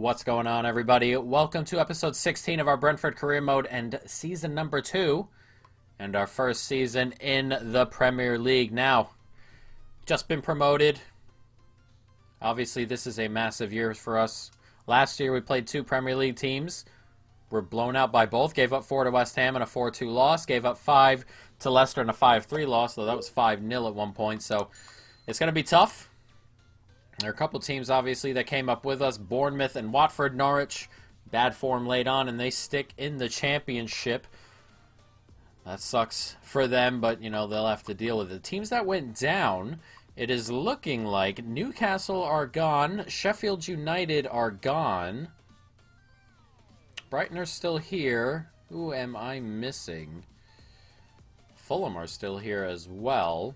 What's going on, everybody? Welcome to episode 16 of our Brentford career mode and season number 2, and our first season in the Premier League. Now, just been promoted. Obviously, this is a massive year for us. Last year, we played 2 Premier League teams. Were blown out by both. Gave up 4 to West Ham and a 4-2 loss. Gave up 5 to Leicester and a 5-3 loss, though that was 5-0 at one point. So, it's going to be tough. There are a couple teams, obviously, that came up with us. Bournemouth and Watford, Norwich. Bad form laid on, and they stick in the championship. That sucks for them, but, they'll have to deal with it. The teams that went down, it is looking like Newcastle are gone. Sheffield United are gone. Brighton are still here. Who am I missing? Fulham are still here as well.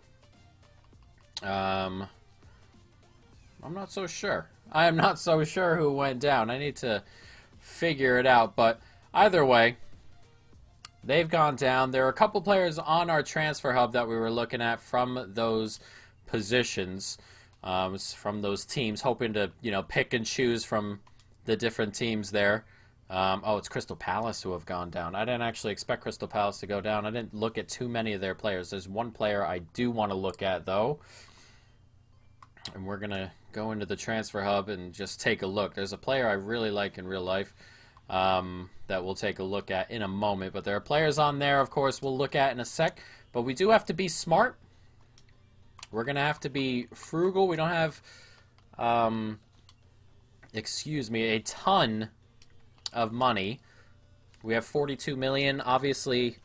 I'm not so sure. I am not so sure who went down. I need to figure it out. But either way, they've gone down. There are a couple players on our transfer hub that we were looking at from those positions, from those teams, hoping to pick and choose from the different teams there. It's Crystal Palace who have gone down. I didn't actually expect Crystal Palace to go down. I didn't look at too many of their players. There's one player I do want to look at, though. And we're going to go into the transfer hub and just take a look. There's a player I really like in real life that we'll take a look at in a moment. But there are players on there, of course, we'll look at in a sec. But we do have to be smart. We're going to have to be frugal. We don't have, a ton of money. We have 42 million. Obviously,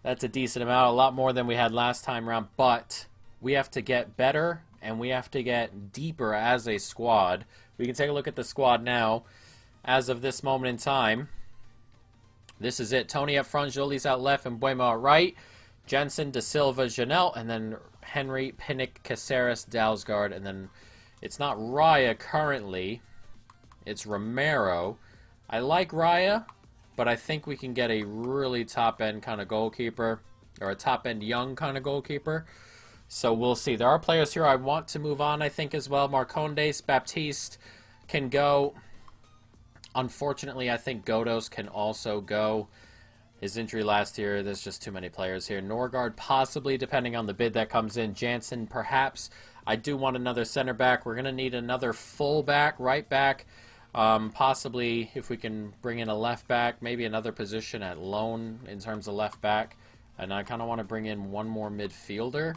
that's a decent amount. A lot more than we had last time around. But we have to get better. And we have to get deeper as a squad. We can take a look at the squad now. As of this moment in time, this is it. Tony up front, Jolie's out left, and Buemo at right. Jensen, De Silva, Janelle, and then Henry, Pinnock, Caceres, Dalsgaard. And then it's not Raya currently. It's Romero. I like Raya, but I think we can get a really top-end kind of goalkeeper. Or a top-end young kind of goalkeeper. So we'll see. There are players here I want to move on, I think, as well. Marcondes, Baptiste can go. Unfortunately, I think Godos can also go. His injury last year, there's just too many players here. Norgard, possibly, depending on the bid that comes in. Jansen, perhaps. I do want another center back. We're going to need another full back, right back. Possibly, if we can bring in a left back, maybe another position at loan in terms of left back. And I kind of want to bring in one more midfielder.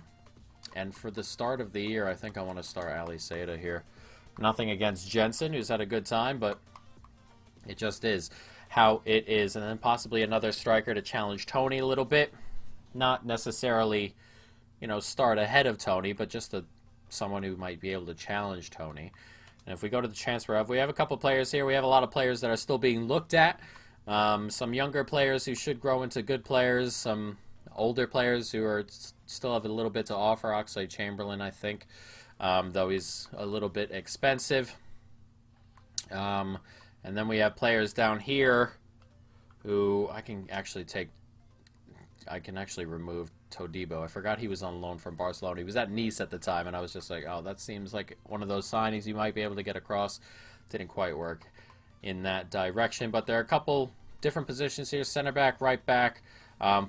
And for the start of the year, I think I want to start Ali Seda here. Nothing against Jensen, who's had a good time, but it just is how it is. And then possibly another striker to challenge Tony a little bit. Not necessarily, start ahead of Tony, but just someone who might be able to challenge Tony. And if we go to the transfer hub, we have a couple players here. We have a lot of players that are still being looked at. Some younger players who should grow into good players. Some older players who are still have a little bit to offer. Oxlade-Chamberlain, I think, though he's a little bit expensive. And then we have players down here who I can actually remove Todibo. I forgot he was on loan from Barcelona. He was at Nice at the time, and I was just like, oh, that seems like one of those signings you might be able to get across. Didn't quite work in that direction. But there are a couple different positions here. Center back, right back.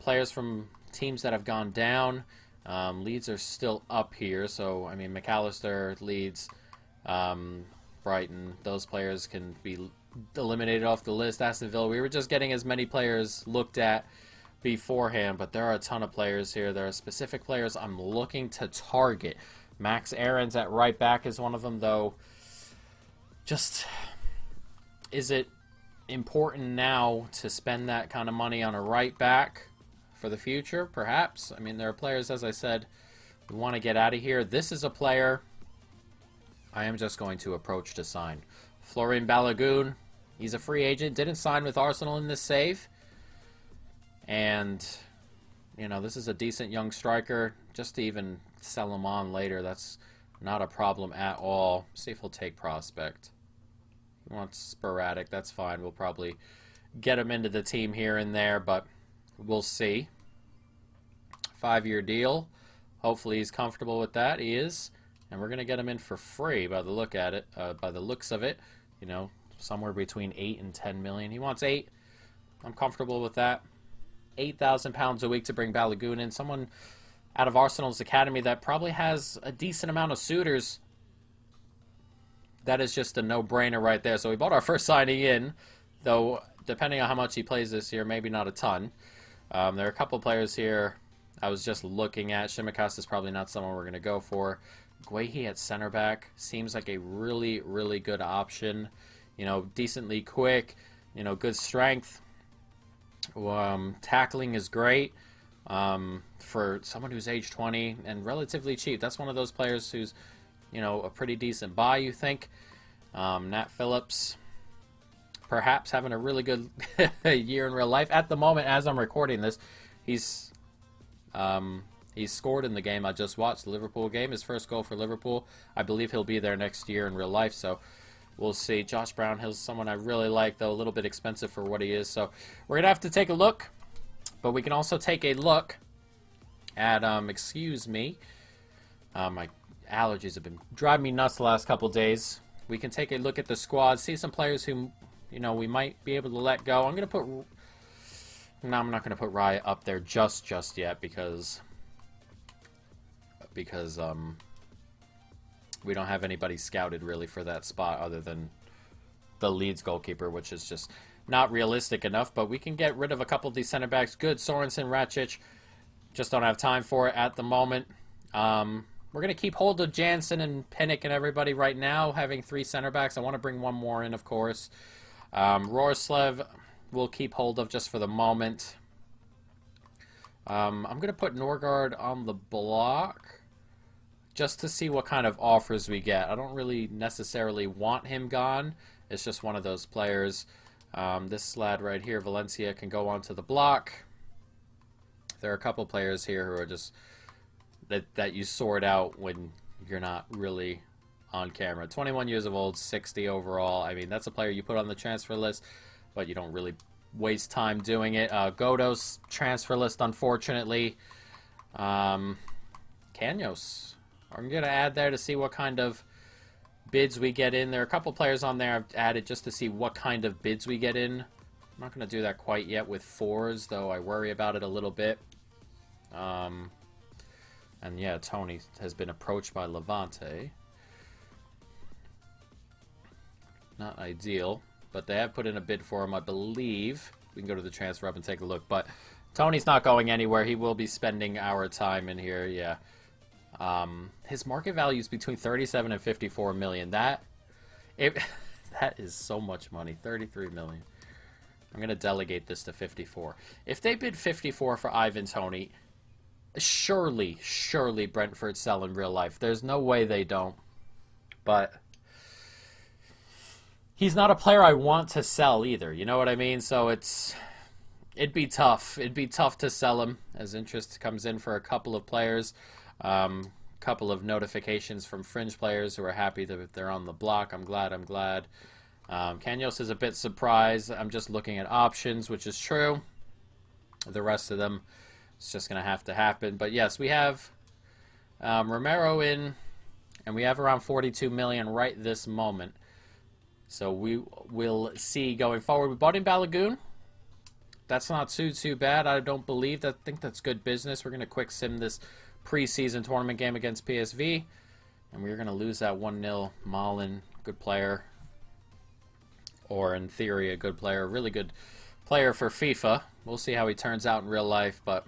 Players from teams that have gone down. Leeds are still up here, so I mean McAllister, Leeds, Brighton, those players can be eliminated off the list. Aston Villa, we were just getting as many players looked at beforehand, but there are a ton of players here. There are specific players I'm looking to target. Max Aarons at right back is one of them, though. Just, is it important now to spend that kind of money on a right back for the future? Perhaps. I mean, there are players, as I said, we want to get out of here. This is a player I am just going to approach to sign. Florian Balogun, he's a free agent, didn't sign with Arsenal in this save. And, this is a decent young striker. Just to even sell him on later, that's not a problem at all. See if he'll take prospect. He wants sporadic, that's fine. We'll probably get him into the team here and there, but we'll see. 5-year deal. Hopefully he's comfortable with that. He is. And we're going to get him in for free by the look at it, by the looks of it. somewhere between 8 and 10 million. He wants 8. I'm comfortable with that. £8,000 a week to bring Balogun in. Someone out of Arsenal's academy that probably has a decent amount of suitors. That is just a no-brainer right there. So we bought our first signing in, though depending on how much he plays this year, maybe not a ton. There are a couple players here I was just looking at. Shimikas is probably not someone we're going to go for. Guehi at center back seems like a really, really good option. You know, decently quick, you know, good strength. Tackling is great for someone who's age 20 and relatively cheap. That's one of those players who's, you know, a pretty decent buy, you think. Nat Phillips, perhaps having a really good year in real life. At the moment, as I'm recording this, he's scored in the game I just watched, the Liverpool game. His first goal for Liverpool. I believe he'll be there next year in real life, so we'll see. Josh Brownhill's someone I really like, though a little bit expensive for what he is. So we're going to have to take a look, but we can also take a look at, excuse me, my allergies have been driving me nuts the last couple days. We can take a look at the squad, see some players who, you know, we might be able to let go. I'm going to put... No, I'm not going to put Raya up there just yet because we don't have anybody scouted really for that spot other than the Leeds goalkeeper, which is just not realistic enough. But we can get rid of a couple of these center backs. Good, Sorensen, Racic. Just don't have time for it at the moment. We're going to keep hold of Jansen and Pinnock and everybody right now, having 3 center backs. I want to bring one more in, of course. Rorslev we'll keep hold of just for the moment. I'm going to put Norgard on the block just to see what kind of offers we get. I don't really necessarily want him gone. It's just one of those players. This lad right here, Valencia, can go onto the block. There are a couple players here who are just that you sort out when you're not really on camera. 21 years of old, 60 overall. I mean, that's a player you put on the transfer list, but you don't really waste time doing it. Godos transfer list, unfortunately. Canos. I'm going to add there to see what kind of bids we get in. There are a couple players on there I've added just to see what kind of bids we get in. I'm not going to do that quite yet with 4s, though I worry about it a little bit. And yeah, Tony has been approached by Levante. Not ideal, but they have put in a bid for him, I believe. We can go to the transfer hub and take a look. But Tony's not going anywhere. He will be spending our time in here, yeah. His market value is between 37 and 54 million. That is so much money. 33 million. I'm going to delegate this to 54. If they bid 54 for Ivan Toney, surely Brentford sell in real life. There's no way they don't. But he's not a player I want to sell either. You know what I mean? So it'd be tough. It'd be tough to sell him as interest comes in for a couple of players. Couple of notifications from fringe players who are happy that they're on the block. I'm glad. Canos is a bit surprised. I'm just looking at options, which is true. The rest of them, it's just going to have to happen. But yes, we have Romero in, and we have around 42 million right this moment. So we will see going forward. We bought in Balogun. That's not too bad. I don't believe that. I think that's good business. We're going to quick sim this preseason tournament game against PSV, and we're going to lose that 1-0. Malin, good player, or in theory a good player, a really good player for FIFA. We'll see how he turns out in real life, but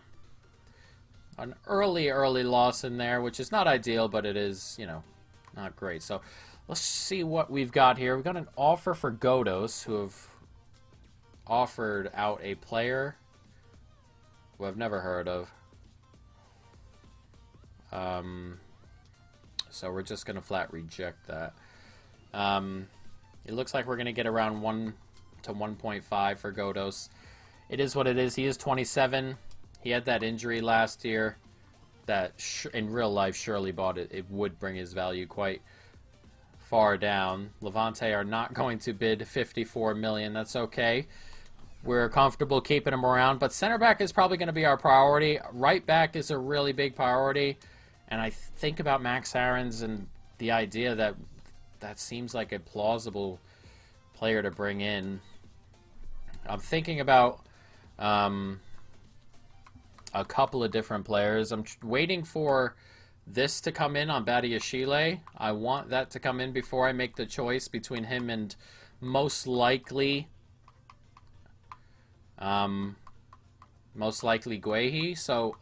an early loss in there, which is not ideal, but it is, you know, not great. So let's see what we've got here. We've got an offer for Godos, who have offered out a player who I've never heard of. So we're just going to flat reject that. It looks like we're going to get around 1 to 1.5 for Godos. It is what it is. He is 27. He had that injury last year that in real life surely it would bring his value quite far down. Levante are not going to bid 54 million. That's okay. We're comfortable keeping him around, but center back is probably going to be our priority. Right back is a really big priority. And I think about Max Aarons and the idea that seems like a plausible player to bring in. I'm thinking about a couple of different players. I'm waiting for this to come in on Badiashile. I want that to come in before I make the choice between him and most likely Guehi. So,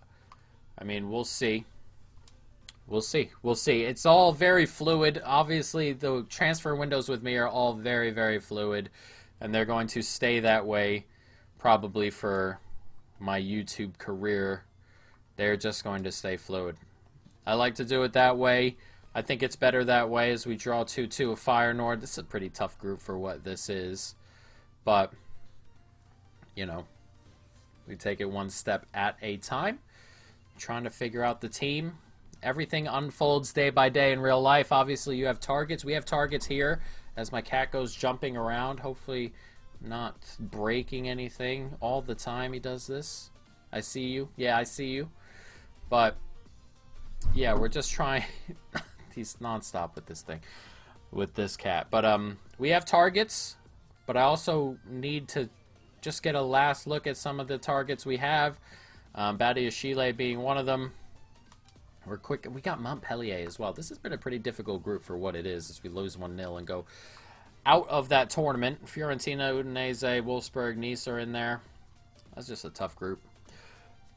I mean, we'll see. We'll see. We'll see. It's all very fluid. Obviously, the transfer windows with me are all very, very fluid. And they're going to stay that way probably for my YouTube career. They're just going to stay fluid. I like to do it that way. I think it's better that way as we draw 2-2 of Fire Nord. This is a pretty tough group for what this is. But, you know, we take it one step at a time. Trying to figure out the team. Everything unfolds day by day in real life. Obviously, you have targets. We have targets here as my cat goes jumping around. Hopefully not breaking anything all the time he does this. I see you. Yeah, I see you. But, yeah, we're just trying. He's nonstop with this thing. With this cat. But we have targets. But I also need to just get a last look at some of the targets we have. Badiashile being one of them. We're quick. We got Montpellier as well. This has been a pretty difficult group for what it is as we lose 1-0 and go out of that tournament. Fiorentina, Udinese, Wolfsburg, Nice are in there. That's just a tough group.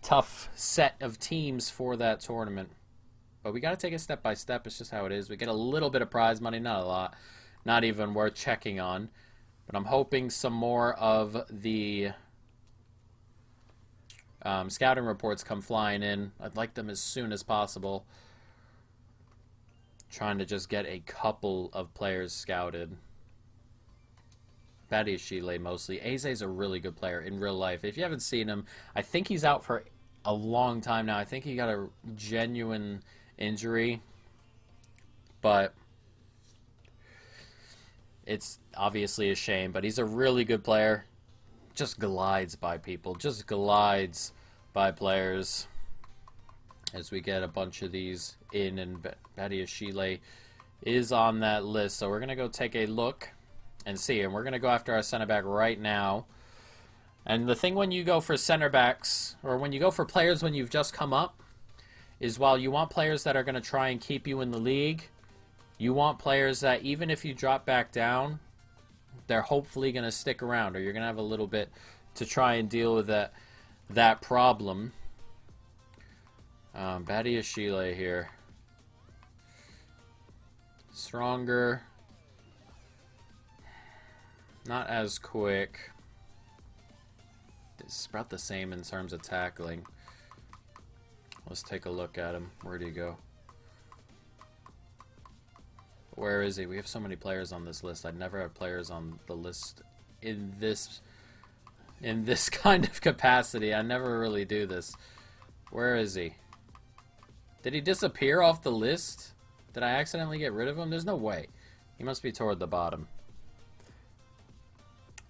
Tough set of teams for that tournament. But we got to take it step by step. It's just how it is. We get a little bit of prize money, not a lot. Not even worth checking on. But I'm hoping some more of the scouting reports come flying in. I'd like them as soon as possible. Trying to just get a couple of players scouted. Badiashile mostly. Eze's a really good player in real life. If you haven't seen him, I think he's out for a long time now. I think he got a genuine injury. But it's obviously a shame. But he's a really good player. Just glides by people. Just glides by players. As we get a bunch of these in. And Badiashile is on that list. So we're going to go take a look and see. And we're going to go after our center back right now. And the thing when you go for center backs, or when you go for players when you've just come up, is while you want players that are going to try and keep you in the league, you want players that even if you drop back down, they're hopefully going to stick around, or you're going to have a little bit to try and deal with that problem. Badiashile here. Stronger. Not as quick. It's about the same in terms of tackling. Let's take a look at him. Where do you go? Where is he? We have so many players on this list. I'd never have players on the list in this kind of capacity. I never really do this. Where is he? Did he disappear off the list? Did I accidentally get rid of him? There's no way. He must be toward the bottom.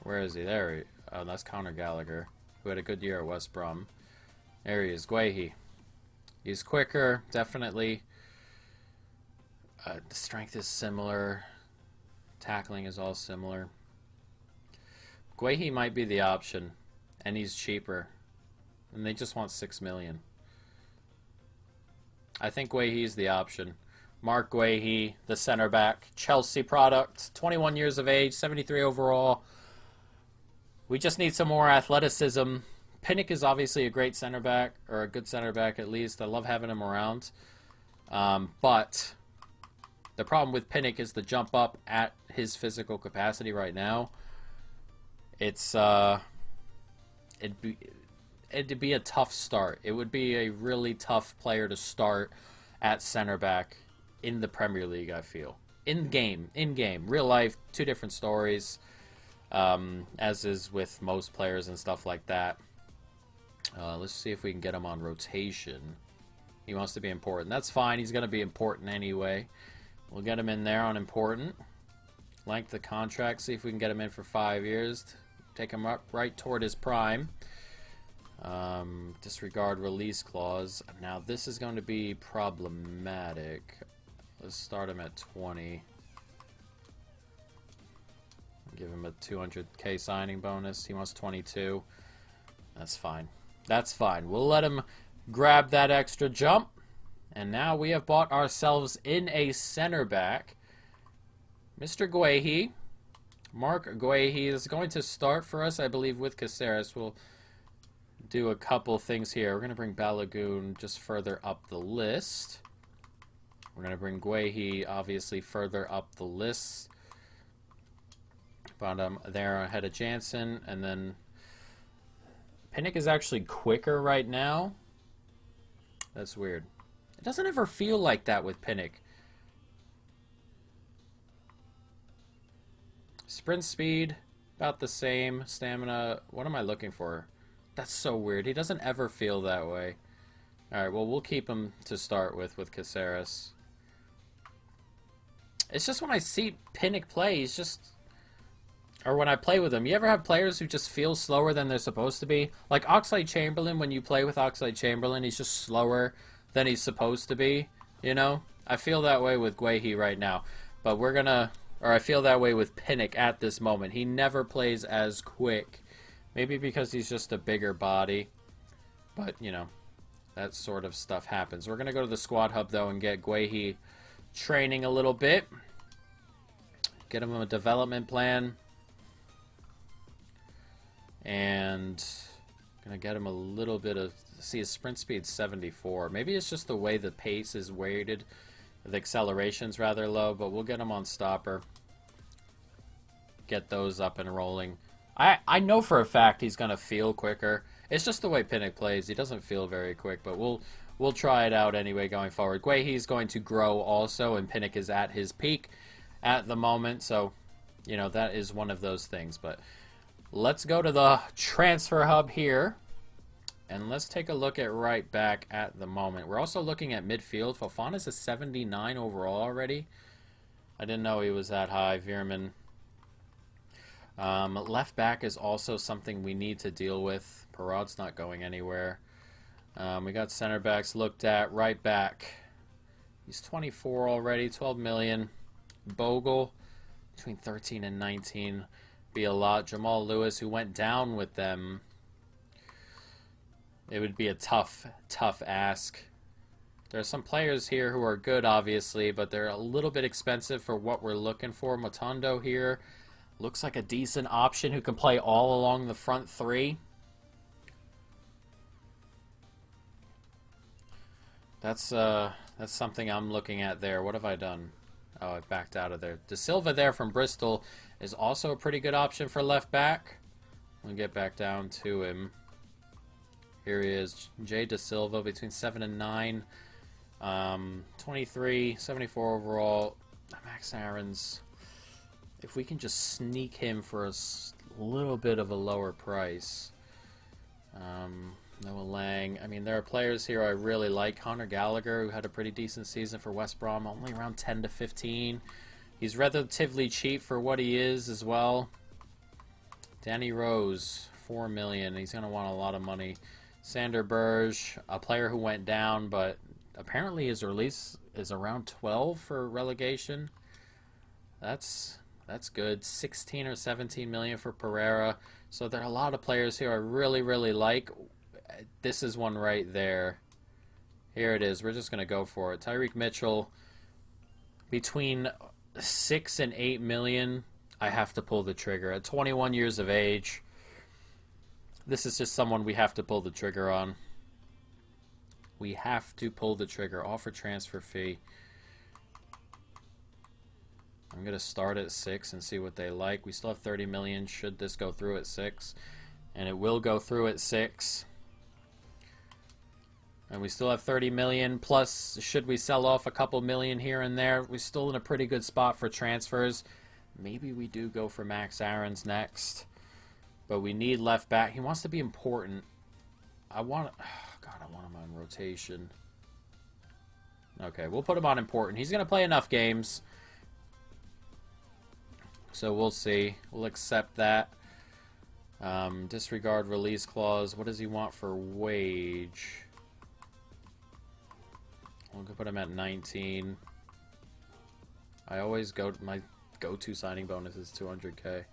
Where is he? There he. Oh, that's Conor Gallagher, who had a good year at West Brom. There he is, Guehi. He's quicker, definitely. The strength is similar. Tackling is all similar. Guehi might be the option, and he's cheaper. And they just want $6 million. I think Guehi's the option. Mark Guehi, the center back, Chelsea product, 21 years of age, 73 overall. We just need some more athleticism. Pinnock is obviously a great center back, or a good center back at least. I love having him around. But the problem with Pinnock is the jump up at his physical capacity right now. It's it'd be a tough start. It would be a really tough player to start at center back in the Premier League, I feel. In game. Real life, two different stories. As is with most players and stuff like that. Let's see if we can get him on rotation. He wants to be important. That's fine. He's going to be important anyway. We'll get him in there on important. Length of contract. See if we can get him in for 5 years. Take him up right toward his prime. Disregard release clause. Now this is going to be problematic. Let's start him at 20. Give him a 200k signing bonus. He wants 22. That's fine. That's fine. We'll let him grab that extra jump. And now we have bought ourselves in a center back. Mr. Guehi. Mark Guehi is going to start for us, I believe, with Caceres. We'll do a couple things here. We're going to bring Balogun just further up the list. We're going to bring Guehi, obviously, further up the list. Bottom there ahead of Jansen. And then Pinnock is actually quicker right now. That's weird. It doesn't ever feel like that with Pinnock. Sprint speed, about the same. Stamina, what am I looking for? That's so weird. He doesn't ever feel that way. Alright, well, we'll keep him to start with Caceres. It's just when I see Pinnock play, he's just... Or when I play with him, you ever have players who just feel slower than they're supposed to be? Like Oxlade-Chamberlain, when you play with Oxlade-Chamberlain, he's just slower than he's supposed to be, you know? I feel that way with Guehi right now. But we're gonna... Or I feel that way with Pinnock at this moment. He never plays as quick. Maybe because he's just a bigger body. But, you know, that sort of stuff happens. We're going to go to the squad hub, though, and get Guehi training a little bit. Get him a development plan. And going to get him a little bit of... See, his sprint speed's 74. Maybe it's just the way the pace is weighted. The acceleration's rather low, but we'll get him on stopper. Get those up and rolling. I know for a fact he's going to feel quicker. It's just the way Pinnock plays. He doesn't feel very quick, but we'll try it out anyway going forward. Guehi's going to grow also, and Pinnock is at his peak at the moment. So, you know, that is one of those things. But let's go to the transfer hub here. And let's take a look at right back at the moment. We're also looking at midfield. Fofana's a 79 overall already. I didn't know he was that high. Veerman. Left back is also something we need to deal with. Parad's not going anywhere. We got center backs looked at. Right back. He's 24 already. 12 million. Bogle. Between 13 and 19. Be a lot. Jamal Lewis, who went down with them. It would be a tough ask. There are some players here who are good, obviously, but they're a little bit expensive for what we're looking for. Motondo here looks like a decent option who can play all along the front three. That's something I'm looking at there. What have I done? Oh, I backed out of there. De Silva there from Bristol is also a pretty good option for left back. We'll get back down to him. Here he is, Jay De Silva, between 7 and 9. 23, 74 overall. Max Aarons, if we can just sneak him for a little bit of a lower price. Noah Lang. I mean, there are players here I really like. Conor Gallagher, who had a pretty decent season for West Brom, only around 10 to 15. He's relatively cheap for what he is as well. Danny Rose, 4 million. He's going to want a lot of money. Sander Berge, a player who went down, but apparently his release is around 12 for relegation. That's good. 16 or 17 million for Pereira. So there are a lot of players here I really, really like. This is one right there. Here it is. We're just going to go for it. Tyreek Mitchell, between 6 and 8 million, I have to pull the trigger. At 21 years of age, this is just someone we have to pull the trigger on. We have to pull the trigger. Offer transfer fee. I'm going to start at 6 and see what they like. We still have 30 million should this go through at 6. And it will go through at 6. And we still have 30 million. Plus, should we sell off a couple million here and there, we're still in a pretty good spot for transfers. Maybe we do go for Max Aarons next. But we need left back. He wants to be important. I want him on rotation. Okay, we'll put him on important. He's going to play enough games. So we'll see. We'll accept that. Disregard release clause. What does he want for wage? We'll put him at 19. I always my go-to signing bonus is 200k.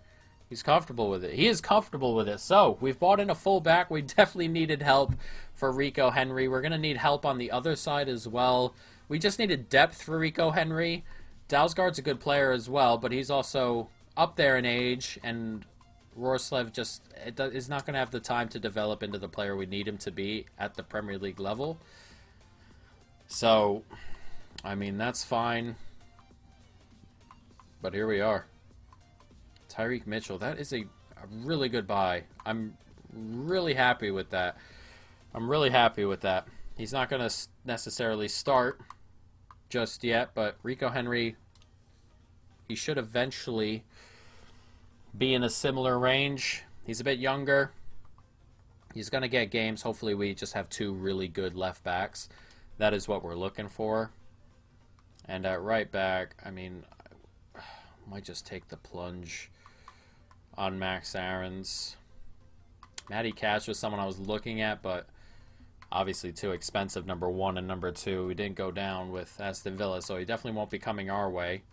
He's comfortable with it. He is comfortable with it. So, we've bought in a fullback. We definitely needed help for Rico Henry. We're going to need help on the other side as well. We just needed depth for Rico Henry. Dalsgaard's a good player as well, but he's also up there in age, and Rorslev just is not going to have the time to develop into the player we need him to be at the Premier League level. So, I mean, that's fine. But here we are. Tyreek Mitchell, that is a really good buy. I'm really happy with that. I'm really happy with that. He's not going to necessarily start just yet, but Rico Henry, he should eventually be in a similar range. He's a bit younger. He's going to get games. Hopefully we just have two really good left backs. That is what we're looking for. And at right back, I mean, I might just take the plunge on Max Aarons. Matty Cash was someone I was looking at, but obviously too expensive, number 1 and number 2. We didn't go down with Aston Villa, so he definitely won't be coming our way.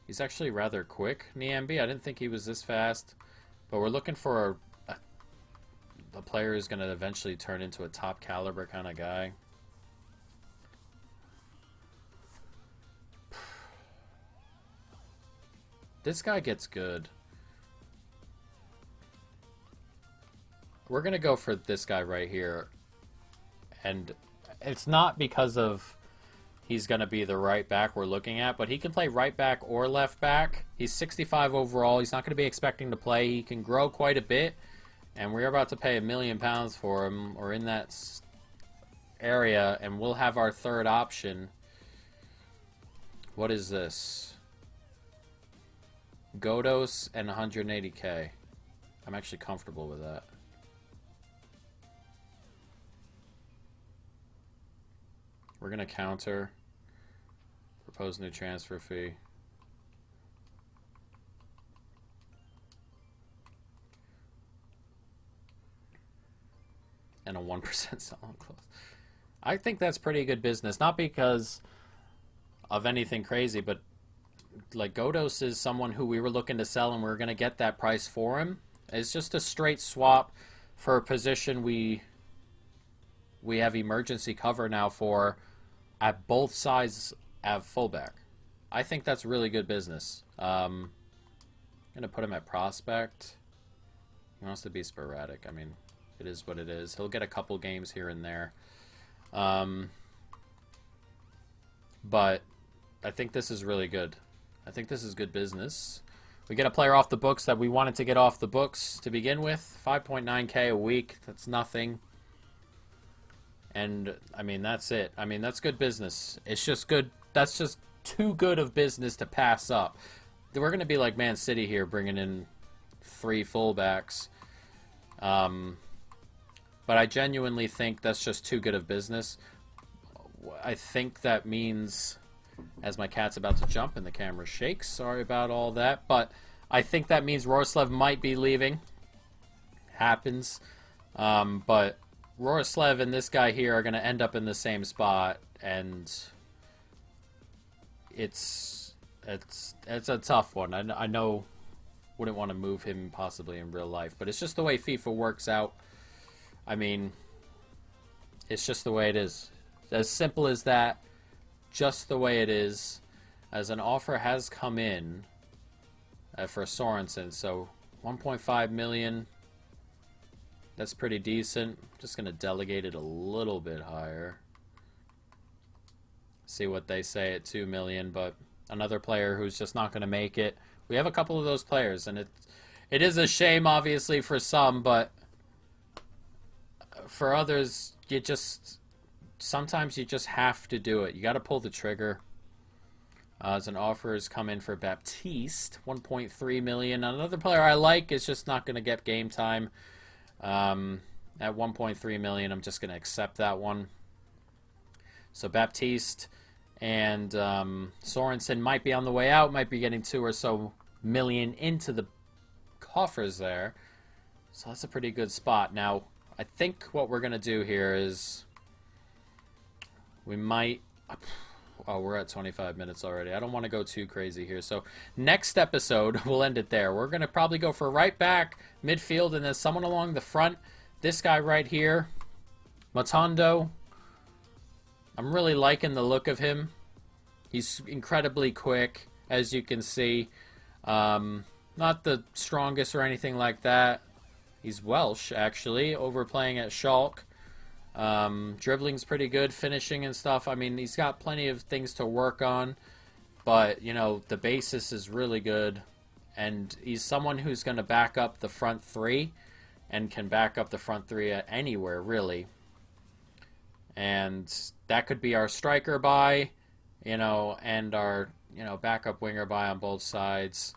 He's actually rather quick, Niambi. I didn't think he was this fast, but we're looking for a player who's going to eventually turn into a top caliber kind of guy. This guy gets good. We're going to go for this guy right here. And it's not because of he's going to be the right back we're looking at, but he can play right back or left back. He's 65 overall. He's not going to be expecting to play. He can grow quite a bit. And we're about to pay £1 million for him, or in that area, and we'll have our third option. What is this? Godos and 180k. I'm actually comfortable with that. We're going to counter. Propose new transfer fee. And a 1% sell-on clause. I think that's pretty good business. Not because of anything crazy, but like Godos is someone who we were looking to sell, and we are going to get that price for him. It's just a straight swap for a position we have emergency cover now for at both sides at fullback. I think that's really good business. I'm going to put him at prospect. He wants to be sporadic. I mean, it is what it is. He'll get a couple games here and there. But I think this is really good. I think this is good business. We get a player off the books that we wanted to get off the books to begin with. 5.9k a week. That's nothing. And, I mean, that's it. I mean, that's good business. It's just good. That's just too good of business to pass up. We're going to be like Man City here, bringing in 3 fullbacks. But I genuinely think that's just too good of business. I think that means, as my cat's about to jump and the camera shakes, sorry about all that, but I think that means Rorslev might be leaving. Happens. But Rorslev and this guy here are going to end up in the same spot, and it's a tough one. I know wouldn't want to move him possibly in real life, but it's just the way FIFA works out. I mean, it's just the way it is. As simple as that. Just the way it is. As an offer has come in for Sorensen, so 1.5 million. That's pretty decent. Just going to delegate it a little bit higher. See what they say at 2 million, but another player who's just not going to make it. We have a couple of those players, and it is a shame, obviously, for some, but for others, sometimes you just have to do it. You got to pull the trigger. As an offer has come in for Baptiste, 1.3 million. Another player I like is just not going to get game time. At 1.3 million, I'm just going to accept that one. So Baptiste and Sorensen might be on the way out, might be getting 2 or so million into the coffers there. So that's a pretty good spot. Now, I think what we're going to do here is we might... Oh, we're at 25 minutes already. I don't want to go too crazy here. So next episode, we'll end it there. We're going to probably go for right back, midfield, and then someone along the front. This guy right here, Matondo. I'm really liking the look of him. He's incredibly quick, as you can see. Not the strongest or anything like that. He's Welsh, actually, overplaying at Schalke. Dribbling's pretty good, finishing and stuff. I mean, he's got plenty of things to work on, but, you know, the basis is really good, and he's someone who's going to back up the front three, and can back up the front three at anywhere, really. And that could be our striker buy, you know, and our, you know, backup winger buy on both sides.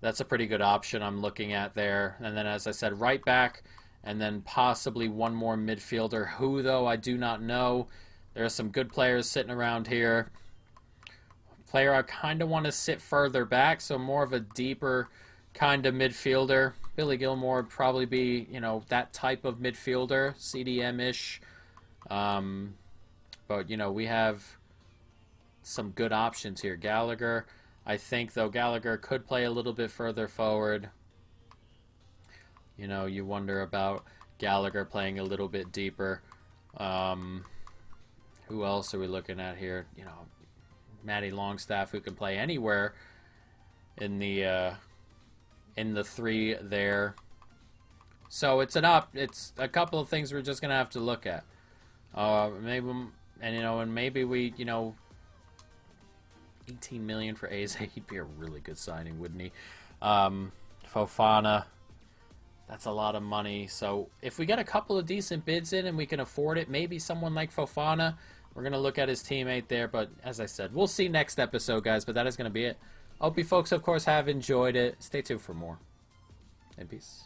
That's a pretty good option I'm looking at there. And then, as I said, right back, and then possibly one more midfielder. Who, though, I do not know. There are some good players sitting around here. Player I kind of want to sit further back, so more of a deeper kind of midfielder. Billy Gilmore would probably be, you know, that type of midfielder, CDM-ish. But, you know, we have some good options here. Gallagher, I think, though, Gallagher could play a little bit further forward. You know, you wonder about Gallagher playing a little bit deeper. Who else are we looking at here? You know, Matty Longstaff, who can play anywhere in the three there. So it's a couple of things we're just gonna have to look at. Maybe we, you know, 18 million for Eze. He'd be a really good signing, wouldn't he? Fofana. That's a lot of money. So if we get a couple of decent bids in and we can afford it, maybe someone like Fofana, we're going to look at his teammate there. But as I said, we'll see next episode, guys. But that is going to be it. I hope you folks, of course, have enjoyed it. Stay tuned for more. And peace.